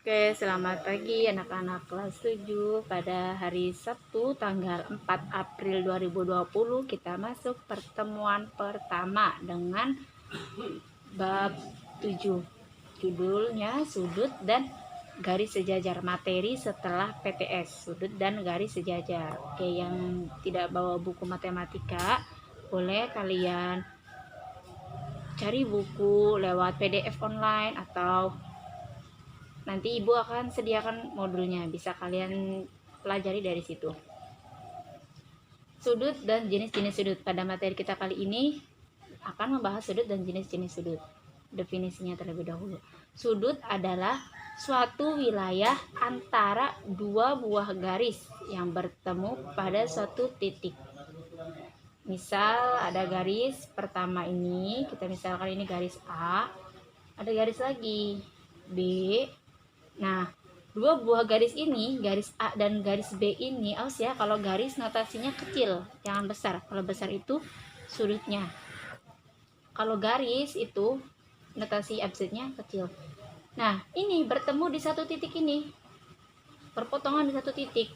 Oke, selamat pagi anak-anak kelas 7. Pada hari Sabtu tanggal 4 April 2020 kita masuk pertemuan pertama dengan bab 7. Judulnya sudut dan garis sejajar, materi setelah PTS, sudut dan garis sejajar. Oke, yang tidak bawa buku matematika boleh kalian cari buku lewat PDF online atau nanti ibu akan sediakan modulnya, bisa kalian pelajari dari situ. Sudut dan jenis-jenis sudut. Pada materi kita kali ini akan membahas sudut dan jenis-jenis sudut. Definisinya terlebih dahulu. Sudut adalah suatu wilayah antara dua buah garis yang bertemu pada suatu titik. Misal ada garis pertama ini, kita misalkan ini garis A, ada garis lagi B. Nah, dua buah garis ini, garis A dan garis B ini, awas ya, kalau garis notasinya kecil, jangan besar. Kalau besar itu sudutnya. Kalau garis itu notasi absidnya kecil. Nah, ini bertemu di satu titik ini. Perpotongan di satu titik.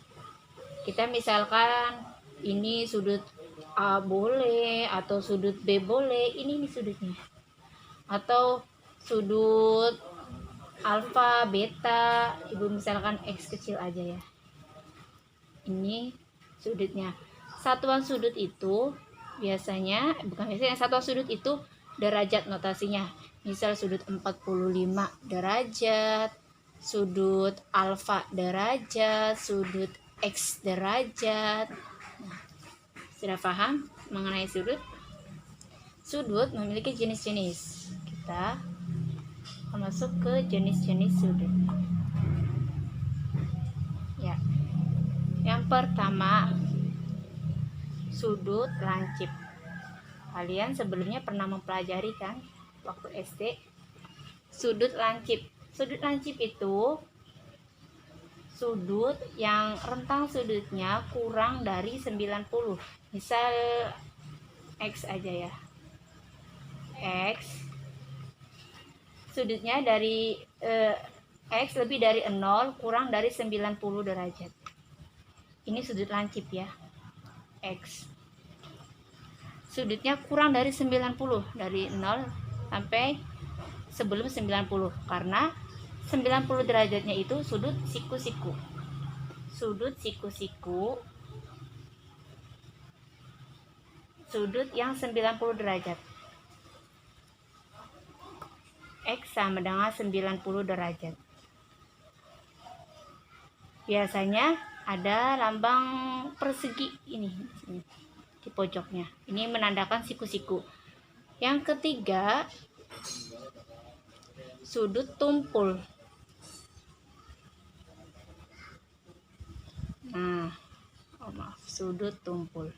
Kita misalkan ini sudut A boleh, atau sudut B boleh, ini sudutnya. Atau sudut alfa, beta, ibu misalkan X kecil aja ya. Ini sudutnya. Satuan sudut itu satuan sudut itu derajat notasinya. Misal sudut 45 derajat, sudut alfa derajat, sudut X derajat. Nah, sudah paham mengenai sudut? Sudut memiliki jenis-jenis. Kita masuk ke jenis-jenis sudut. Ya. Yang pertama, sudut lancip. Kalian sebelumnya pernah mempelajari kan waktu SD? Sudut lancip. Sudut lancip itu sudut yang rentang sudutnya kurang dari 90. Misal X aja ya. X sudutnya dari X lebih dari 0 kurang dari 90 derajat. Ini sudut lancip ya. X sudutnya kurang dari 90, dari 0 sampai sebelum 90, karena 90 derajatnya itu sudut siku-siku. Sudut siku-siku, sudut yang 90 derajat. X sama dengan 90 derajat. Biasanya ada lambang persegi ini di pojoknya. Ini menandakan siku-siku. Yang ketiga, sudut tumpul. Nah, sudut tumpul.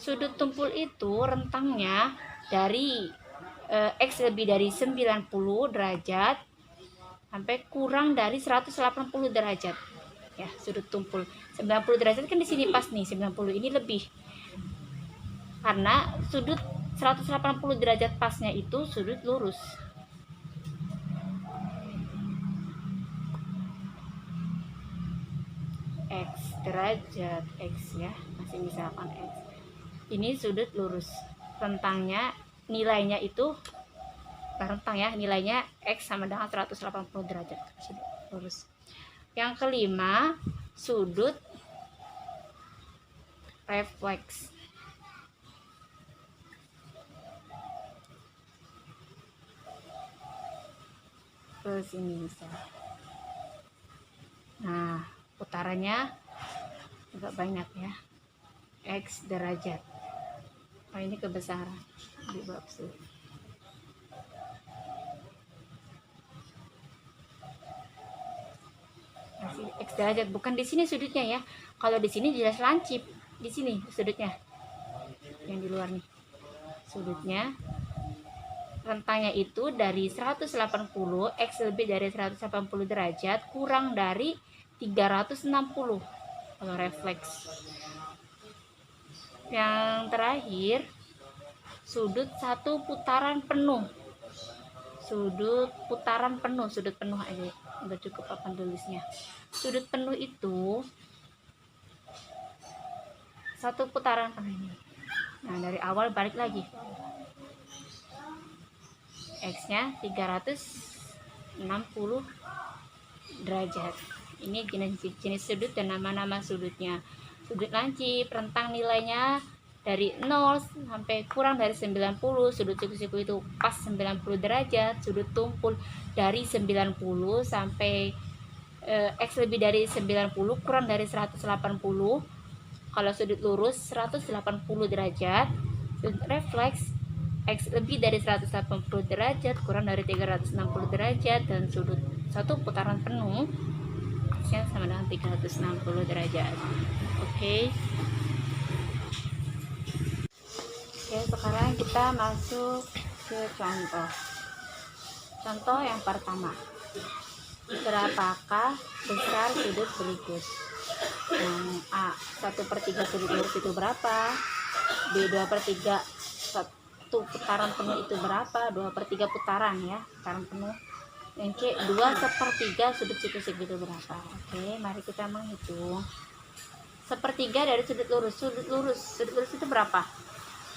Sudut tumpul itu rentangnya dari X lebih dari 90 derajat sampai kurang dari 180 derajat. Ya, sudut tumpul. 90 derajat kan di sini pas nih, 90 ini lebih. Karena sudut 180 derajat pasnya itu sudut lurus. X derajat X ya, masih misalkan X. Ini sudut lurus. Rentangnya nilainya itu rentang ya, nilainya X sama dengan 180 derajat. Sudut lurus. Yang kelima, sudut refleks. Ke sini misal. Nah, putarannya agak banyak ya. X derajat. Oh, ini kebesaran di bab sudut. X derajat, bukan di sini sudutnya ya. Kalau di sini jelas lancip. Di sini sudutnya. Yang di luar nih. Sudutnya rentangnya itu dari 180, X lebih dari 180 derajat kurang dari 360 kalau refleks. Yang terakhir, sudut satu putaran penuh. sudut putaran penuh, sudut penuh aja udah cukup papan tulisnya. Sudut penuh itu satu putaran penuh ini. Nah, dari awal balik lagi, X nya 360 derajat. Ini jenis sudut dan nama-nama sudutnya. Sudut lancip, rentang nilainya dari 0 sampai kurang dari 90. Sudut siku-siku itu pas 90 derajat. Sudut tumpul dari 90 sampai X lebih dari 90 kurang dari 180. Kalau sudut lurus 180 derajat. Sudut refleks X lebih dari 180 derajat kurang dari 360 derajat. Dan sudut satu putaran penuh yang sama dengan 360 derajat. Oke, sekarang kita masuk ke contoh. Contoh yang pertama, berapakah besar sudut berikut? Yang A, 1/3 sudut lurus itu berapa? B, 2/3 satu putaran penuh itu berapa? 2/3 putaran ya, putaran penuh. Yang C, 2/3 sudut siku-siku itu berapa? Oke, mari kita menghitung. 1/3 dari sudut lurus. Sudut lurus itu berapa?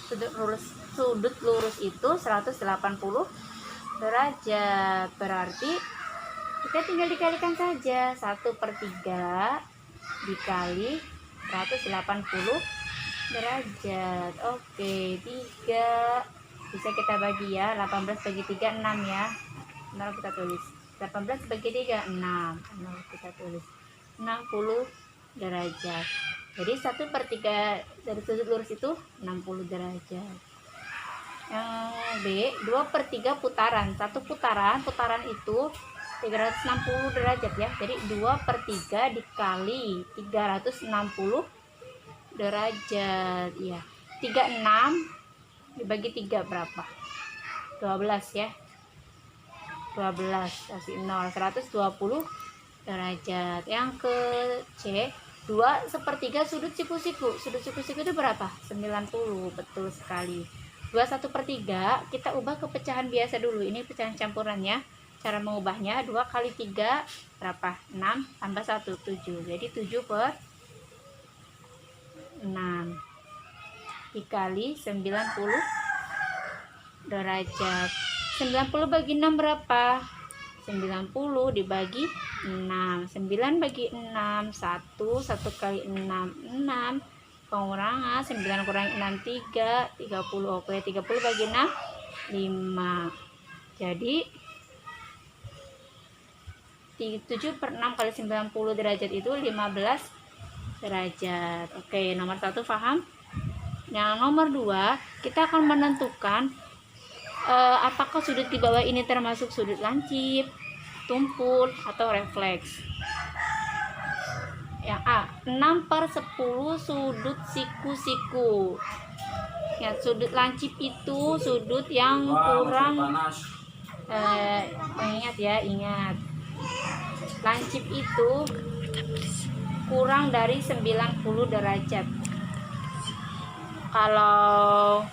Sudut lurus itu 180 derajat. Berarti kita tinggal dikalikan saja. 1/3 dikali 180 derajat. Oke, 3 bisa kita bagi ya. 18 bagi 3 6 ya. Nah, kita tulis 18 bagi 3 6. Nah, kita tulis 60 derajat. Jadi 1/3 dari sudut lurus itu 60 derajat. Yang B, 2/3 putaran. Satu putaran itu 360 derajat ya. Jadi 2/3 dikali 360 derajat ya. 36 dibagi 3 berapa? 12 ya. 12 kasih 0, 120 derajat. Yang ke C, 2/3 sudut siku-siku. Sudut siku-siku itu berapa? 90. Betul sekali. 2/1/3 kita ubah ke pecahan biasa dulu. Ini pecahan campurannya. Cara mengubahnya 2 kali 3 berapa? 6 tambah 1 7. Jadi 7/6 dikali 90 derajat. 90 bagi 6 berapa? 90 dibagi 6. 9 bagi 6 1. 1 kali 6 6. Pengurangan 9 kurangi 6 3. 30. Oke, 30 bagi 6 5. Jadi 7/6 kali 90 derajat itu 15 derajat. Oke, nomor 1 paham? Yang nomor 2, kita akan menentukan apakah sudut di bawah ini termasuk sudut lancip, tumpul, atau refleks. Yang A, 6/10 sudut siku-siku. Ya, sudut lancip itu sudut yang kurang ingat. Lancip itu kurang dari 90 derajat. Kalau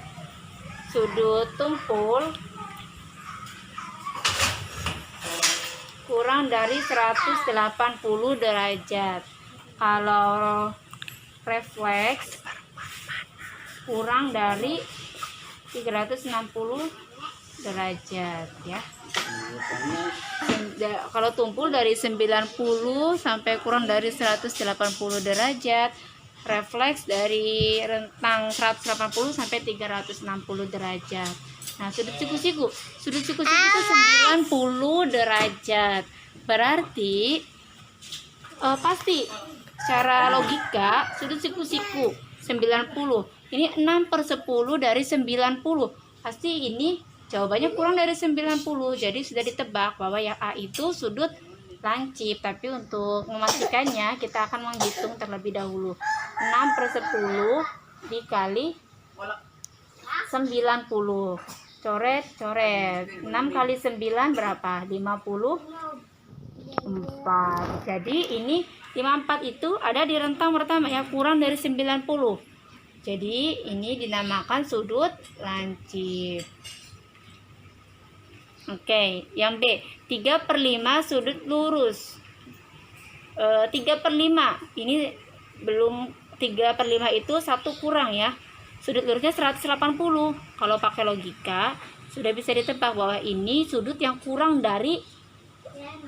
sudut tumpul kurang dari 180 derajat. Kalau refleks kurang dari 360 derajat ya. Kalau tumpul dari 90 sampai kurang dari 180 derajat. Refleks dari rentang 180 sampai 360 derajat. Nah, sudut siku-siku itu 90 derajat. Berarti pasti secara logika sudut siku-siku 90. Ini 6/10 dari 90. Pasti ini jawabannya kurang dari 90. Jadi sudah ditebak bahwa yang A itu sudut lancip. Tapi untuk memastikannya kita akan menghitung terlebih dahulu. 6/10 dikali 90. Coret. 6 kali 9 berapa? 54. Jadi ini 54 itu ada di rentang pertama ya, kurang dari 90. Jadi ini dinamakan sudut lancip. Oke, yang B, 3/5 sudut lurus. 3/5 ini belum, 3/5 itu satu kurang ya. Sudut lurusnya 180. Kalau pakai logika sudah bisa ditebak bahwa ini sudut yang kurang dari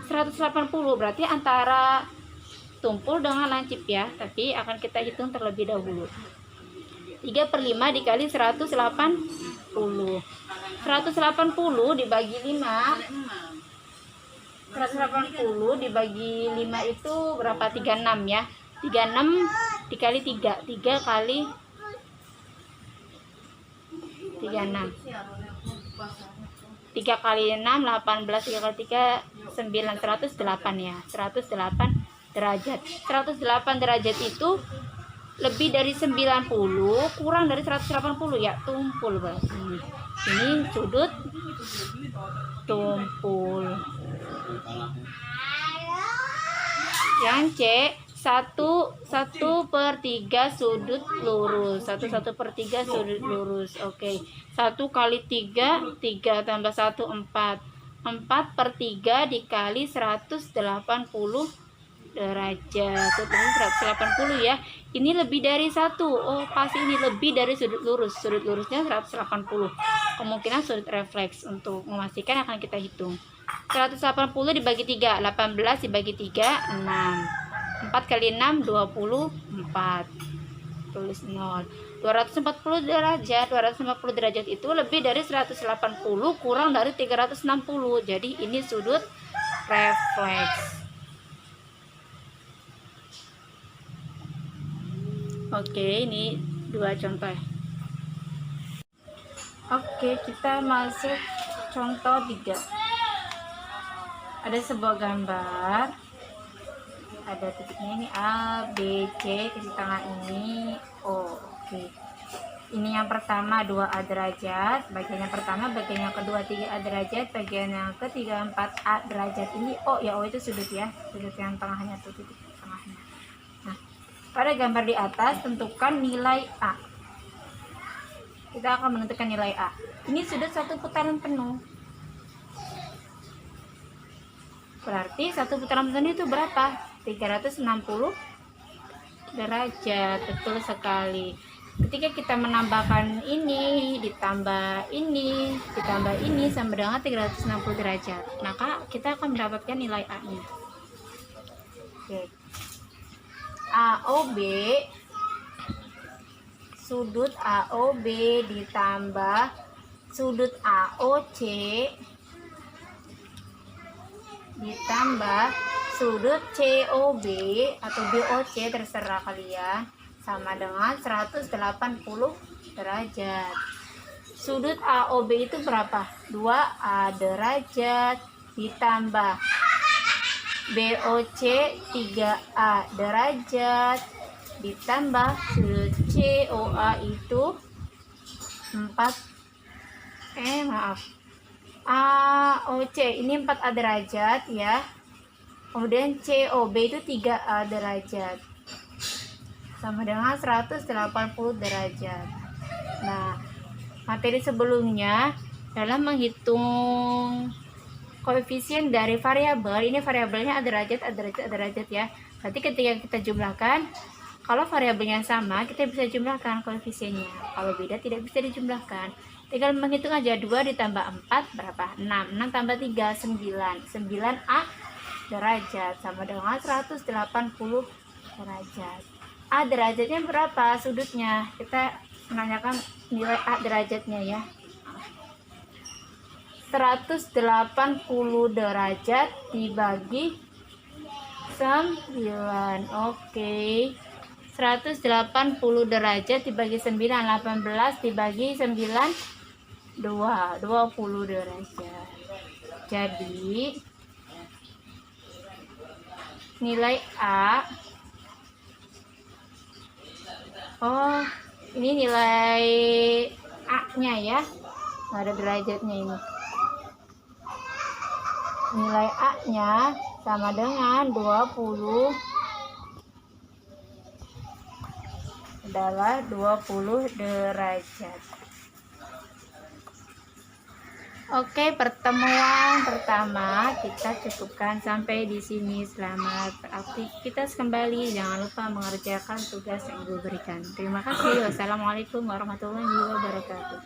180, berarti antara tumpul dengan lancip ya, tapi akan kita hitung terlebih dahulu. 3/5 dikali 180. 180 dibagi 5. 180 dibagi 5 itu berapa? 36 ya. 36 dikali 3. 3 kali 36. 3 kali 6 18, 3 kali 3 9, 108 ya. 108 derajat. 108 derajat itu lebih dari 90 kurang dari 180 ya, tumpul berarti. Ini sudut tumpul. Yang C, 1/3 sudut lurus. 1/3 sudut lurus. Oke. 1 kali 3, 3 tambah 1 4. 4/3 dikali 180 derajat. 180 ya. Ini lebih dari 1. Oh, pasti ini lebih dari sudut lurus. Sudut lurusnya 180. Kemungkinan sudut refleks. Untuk memastikan akan kita hitung. 180 dibagi 3, 18 dibagi 3, 6. 4 kali 6, 24. Tulis 0. 240 derajat. 240 derajat itu lebih dari 180 kurang dari 360. Jadi ini sudut refleks. Oke, ini 2 contoh. Oke, kita masuk contoh 3. Ada sebuah gambar, ada titiknya ini A, B, C, titik tengah ini O. Oke, ini yang pertama 2A derajat, bagian yang pertama, bagian yang kedua 3A derajat, bagian yang ketiga 4A derajat. Ini O ya, O itu sudut ya, sudut yang tengahnya tuh, titik tengahnya. Nah, pada gambar di atas tentukan nilai A. Kita akan menentukan nilai A. Ini sudut satu putaran penuh. Berarti satu putaran penuh itu berapa? 360 derajat. Betul sekali. Ketika kita menambahkan ini, ditambah ini, ditambah ini sama dengan 360 derajat, maka kita akan mendapatkan nilai A-nya. Oke. AOB, sudut AOB ditambah sudut AOC ditambah sudut COB atau BOC, terserah kalian, sama dengan 180 derajat. Sudut AOB itu berapa? 2A derajat ditambah BOC 3A derajat ditambah sudut COA itu 4 AOC ini 4A derajat ya. Kemudian COB itu 3A derajat. Sama dengan 180 derajat. Nah, materi sebelumnya dalam menghitung koefisien dari variabel, ini variabelnya A derajat, A derajat, A derajat ya. Berarti ketika kita jumlahkan, kalau variabelnya sama, kita bisa jumlahkan koefisiennya. Kalau beda, tidak bisa dijumlahkan. Tinggal menghitung aja, 2 ditambah 4 berapa? 6. 6 tambah 3, 9. 9A derajat sama dengan 180 derajat. A derajatnya berapa sudutnya? Kita menanyakan nilai A derajatnya ya. 180 derajat dibagi 9. Oke. 180 derajat dibagi 9, 18 dibagi 9, 20 derajat. Jadi nilai A, oh ini nilai A-nya ya, nggak ada derajatnya ini. Nilai A-nya sama dengan 20, adalah 20 derajat. Oke, pertemuan pertama kita cukupkan sampai di sini. Selamat beraktivitas kembali. Jangan lupa mengerjakan tugas yang Ibu berikan. Terima kasih. Wassalamualaikum warahmatullahi wabarakatuh.